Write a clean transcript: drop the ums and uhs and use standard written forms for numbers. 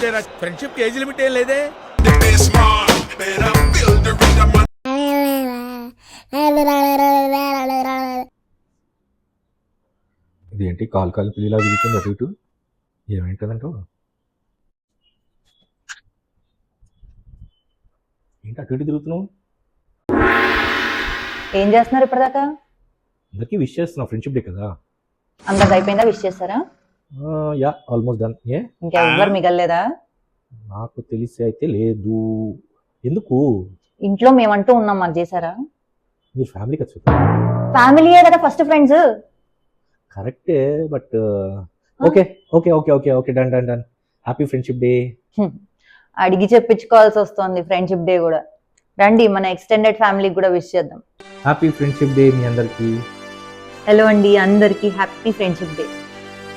పెట్టారా? Friendship age limit ఏం లేదే. ఇదేంటి కాలు పిల్లిలా తిరుగుతుంది అటు ఇటు? ఏమైంటుందంటో ఏంటి అటు ఇటు తిరుగుతున్నావు? ఏం చేస్తున్నారు ఇప్పటిదాకా? అందరికీ విష్ చేస్తున్నావు, ఫ్రెండ్షిప్ డే కదా. అందరికి అయిపోయిందా? విష్ చేస్తారా? Yeah almost done. ఇంకా ఎవ్వరు మిగలలేదా? నాకు తెలిసి అయితే లేదు. ఎందుకు? ఇంట్లో మేమంటూ ఉన్నాం, మాకు చేశారా? మీరు ఫ్యామిలీ కదా. ఫ్యామిలీయే కదా ఫస్ట్, ఫ్రెండ్స్. కరెక్టే, but okay okay okay okay okay done done done. Happy friendship day. అడిగి చెప్పించుకోవాల్సి వస్తుంది ఫ్రెండ్షిప్ డే కూడా. రండి మన ఎక్స్టెండెడ్ ఫ్యామిలీకి కూడా విష్ చేద్దాం. హ్యాపీ ఫ్రెండ్షిప్ డే మీ అందరికీ. హలో అండి, అందరికీ హ్యాపీ ఫ్రెండ్షిప్ డే.